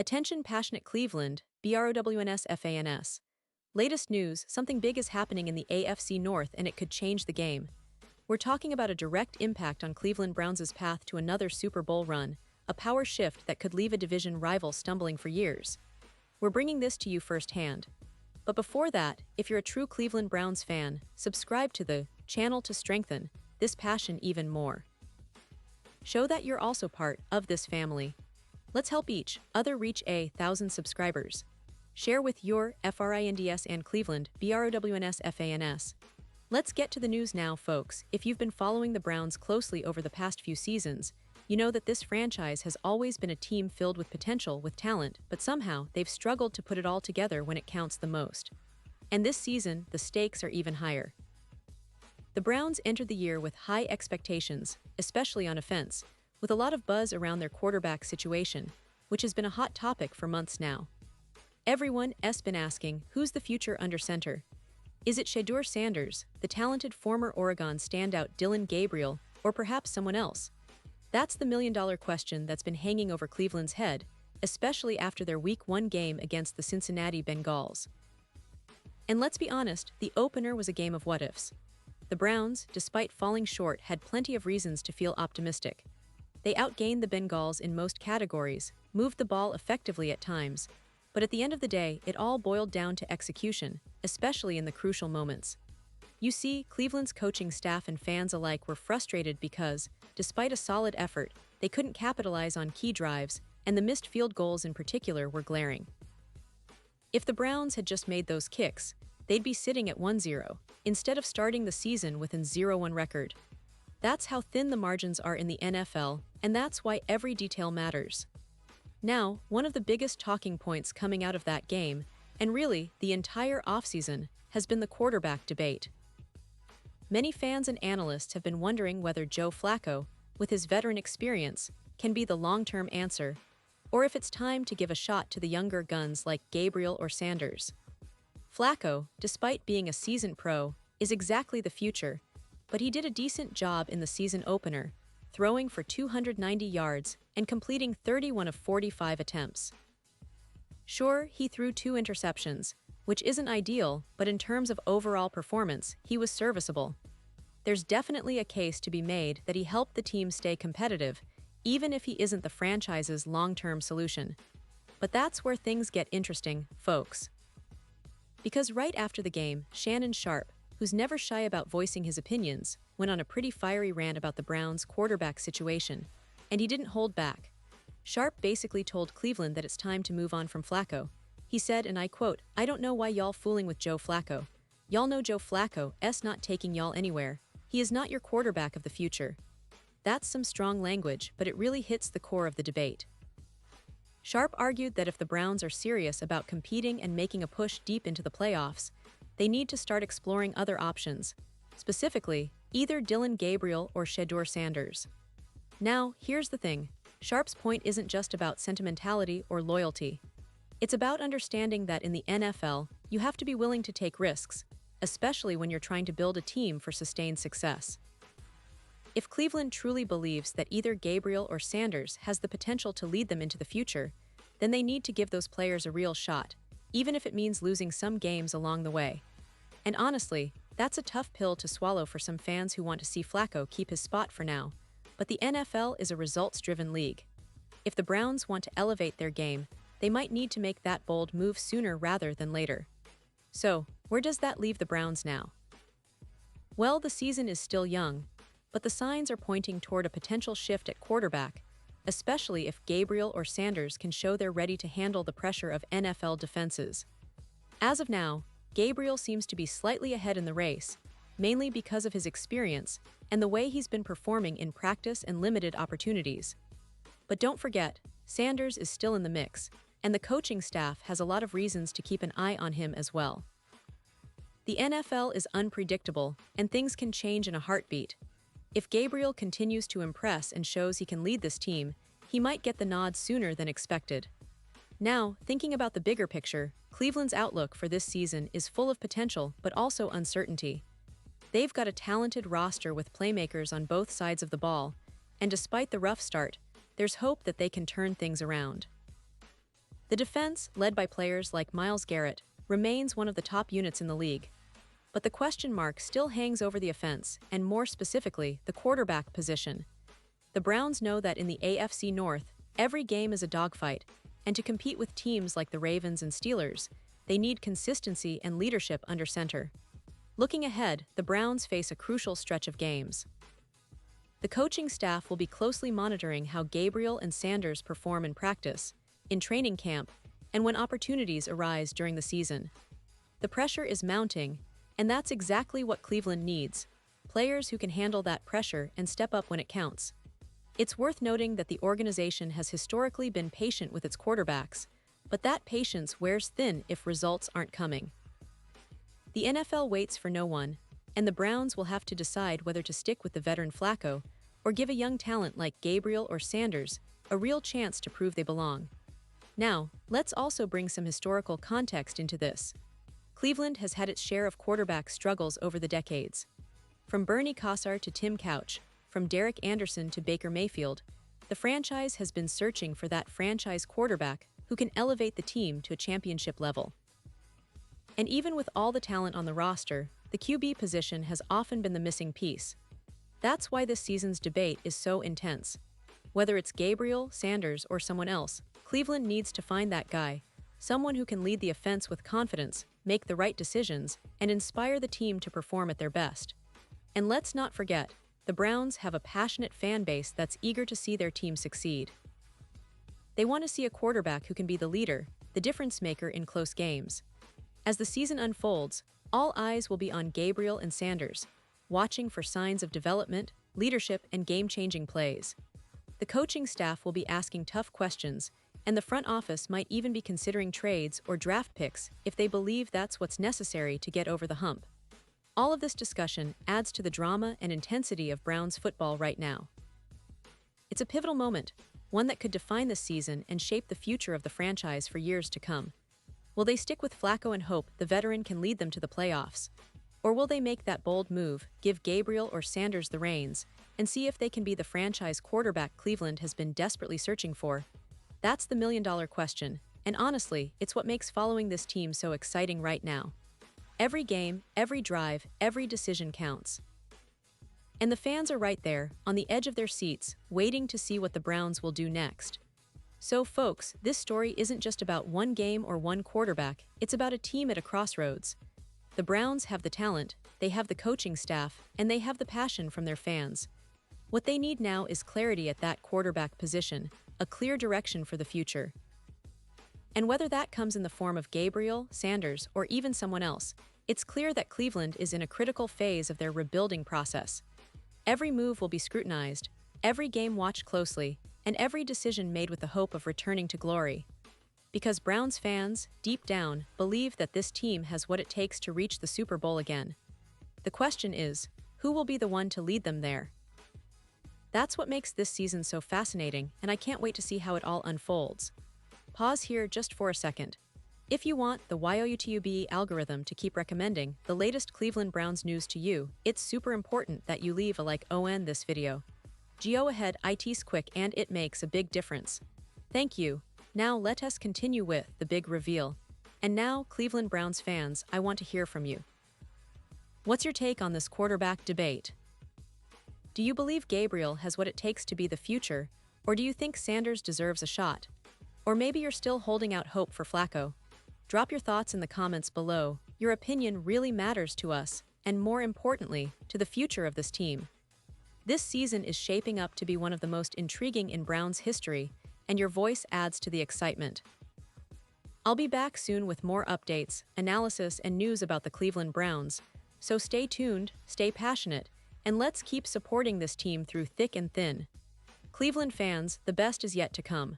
Attention passionate Cleveland, BROWNS FANS. Latest news, something big is happening in the AFC North and it could change the game. We're talking about a direct impact on Cleveland Browns' path to another Super Bowl run, a power shift that could leave a division rival stumbling for years. We're bringing this to you firsthand. But before that, if you're a true Cleveland Browns fan, subscribe to the channel to strengthen this passion even more. Show that you're also part of this family. Let's help each other reach 1,000 subscribers. Share with your FRINDS and Cleveland, BROWNS FANS. Let's get to the news now, folks. If you've been following the Browns closely over the past few seasons, you know that this franchise has always been a team filled with potential, with talent, but somehow they've struggled to put it all together when it counts the most. And this season, the stakes are even higher. The Browns entered the year with high expectations, especially on offense, with a lot of buzz around their quarterback situation, which has been a hot topic for months now. Everyone's been asking, who's the future under center? Is it Shadeur Sanders, the talented former Oregon standout Dillon Gabriel, or perhaps someone else? That's the million-dollar question that's been hanging over Cleveland's head, especially after their Week 1 game against the Cincinnati Bengals. And let's be honest, the opener was a game of what-ifs. The Browns, despite falling short, had plenty of reasons to feel optimistic. They outgained the Bengals in most categories, moved the ball effectively at times, but at the end of the day, it all boiled down to execution, especially in the crucial moments. You see, Cleveland's coaching staff and fans alike were frustrated because, despite a solid effort, they couldn't capitalize on key drives, and the missed field goals in particular were glaring. If the Browns had just made those kicks, they'd be sitting at 1-0, instead of starting the season with an 0-1 record. That's how thin the margins are in the NFL, and that's why every detail matters. Now, one of the biggest talking points coming out of that game, and really the entire offseason, has been the quarterback debate. Many fans and analysts have been wondering whether Joe Flacco, with his veteran experience, can be the long-term answer, or if it's time to give a shot to the younger guns like Gabriel or Sanders. Flacco, despite being a seasoned pro, is exactly the future, but he did a decent job in the season opener, throwing for 290 yards and completing 31 of 45 attempts. Sure, he threw 2 interceptions, which isn't ideal, but in terms of overall performance, he was serviceable. There's definitely a case to be made that he helped the team stay competitive, even if he isn't the franchise's long-term solution. But that's where things get interesting, folks. Because right after the game, Shannon Sharpe, who's never shy about voicing his opinions, went on a pretty fiery rant about the Browns' quarterback situation, and he didn't hold back. Sharpe basically told Cleveland that it's time to move on from Flacco. He said, and I quote, "I don't know why y'all fooling with Joe Flacco. Y'all know Joe Flacco's not taking y'all anywhere. He is not your quarterback of the future." That's some strong language, but it really hits the core of the debate. Sharpe argued that if the Browns are serious about competing and making a push deep into the playoffs, they need to start exploring other options, specifically, either Dillon Gabriel or Shadeur Sanders. Now, here's the thing. Sharpe's point isn't just about sentimentality or loyalty. It's about understanding that in the NFL, you have to be willing to take risks, especially when you're trying to build a team for sustained success. If Cleveland truly believes that either Gabriel or Sanders has the potential to lead them into the future, then they need to give those players a real shot, even if it means losing some games along the way. And honestly, that's a tough pill to swallow for some fans who want to see Flacco keep his spot for now. But the NFL is a results-driven league. If the Browns want to elevate their game, they might need to make that bold move sooner rather than later. So, where does that leave the Browns now? Well, the season is still young, but the signs are pointing toward a potential shift at quarterback, especially if Gabriel or Sanders can show they're ready to handle the pressure of NFL defenses. As of now, Gabriel seems to be slightly ahead in the race, mainly because of his experience and the way he's been performing in practice and limited opportunities. But don't forget, Sanders is still in the mix, and the coaching staff has a lot of reasons to keep an eye on him as well. The NFL is unpredictable, and things can change in a heartbeat. If Gabriel continues to impress and shows he can lead this team, he might get the nod sooner than expected. Now, thinking about the bigger picture, Cleveland's outlook for this season is full of potential but also uncertainty. They've got a talented roster with playmakers on both sides of the ball, and despite the rough start, there's hope that they can turn things around. The defense, led by players like Myles Garrett, remains one of the top units in the league. But the question mark still hangs over the offense, and more specifically, the quarterback position. The Browns know that in the AFC North, every game is a dogfight, and to compete with teams like the Ravens and Steelers, they need consistency and leadership under center. Looking ahead, the Browns face a crucial stretch of games. The coaching staff will be closely monitoring how Gabriel and Sanders perform in practice, in training camp, and when opportunities arise during the season. The pressure is mounting, and that's exactly what Cleveland needs: players who can handle that pressure and step up when it counts. It's worth noting that the organization has historically been patient with its quarterbacks, but that patience wears thin if results aren't coming. The NFL waits for no one, and the Browns will have to decide whether to stick with the veteran Flacco or give a young talent like Gabriel or Sanders a real chance to prove they belong. Now, let's also bring some historical context into this. Cleveland has had its share of quarterback struggles over the decades. From Bernie Kosar to Tim Couch, from Derek Anderson to Baker Mayfield, the franchise has been searching for that franchise quarterback who can elevate the team to a championship level. And even with all the talent on the roster, the QB position has often been the missing piece. That's why this season's debate is so intense. Whether it's Gabriel, Sanders, or someone else, Cleveland needs to find that guy, someone who can lead the offense with confidence, make the right decisions, and inspire the team to perform at their best. And let's not forget, the Browns have a passionate fan base that's eager to see their team succeed. They want to see a quarterback who can be the leader, the difference maker in close games. As the season unfolds, all eyes will be on Gabriel and Sanders, watching for signs of development, leadership, and game-changing plays. The coaching staff will be asking tough questions, and the front office might even be considering trades or draft picks if they believe that's what's necessary to get over the hump. All of this discussion adds to the drama and intensity of Browns football right now. It's a pivotal moment, one that could define this season and shape the future of the franchise for years to come. Will they stick with Flacco and hope the veteran can lead them to the playoffs? Or will they make that bold move, give Gabriel or Sanders the reins, and see if they can be the franchise quarterback Cleveland has been desperately searching for? That's the million-dollar question, and honestly, it's what makes following this team so exciting right now. Every game, every drive, every decision counts. And the fans are right there, on the edge of their seats, waiting to see what the Browns will do next. So folks, this story isn't just about one game or one quarterback, it's about a team at a crossroads. The Browns have the talent, they have the coaching staff, and they have the passion from their fans. What they need now is clarity at that quarterback position, a clear direction for the future. And whether that comes in the form of Gabriel, Sanders, or even someone else, it's clear that Cleveland is in a critical phase of their rebuilding process. Every move will be scrutinized, every game watched closely, and every decision made with the hope of returning to glory. Because Browns fans, deep down, believe that this team has what it takes to reach the Super Bowl again. The question is, who will be the one to lead them there? That's what makes this season so fascinating, and I can't wait to see how it all unfolds. Pause here just for a second. If you want the YouTube algorithm to keep recommending the latest Cleveland Browns news to you, it's super important that you leave a like on this video. Go ahead, it's quick and it makes a big difference. Thank you. Now let us continue with the big reveal. And now, Cleveland Browns fans, I want to hear from you. What's your take on this quarterback debate? Do you believe Gabriel has what it takes to be the future, or do you think Sanders deserves a shot? Or maybe you're still holding out hope for Flacco? Drop your thoughts in the comments below. Your opinion really matters to us, and more importantly, to the future of this team. This season is shaping up to be one of the most intriguing in Browns history, and your voice adds to the excitement. I'll be back soon with more updates, analysis, and news about the Cleveland Browns, so stay tuned, stay passionate, and let's keep supporting this team through thick and thin. Cleveland fans, the best is yet to come.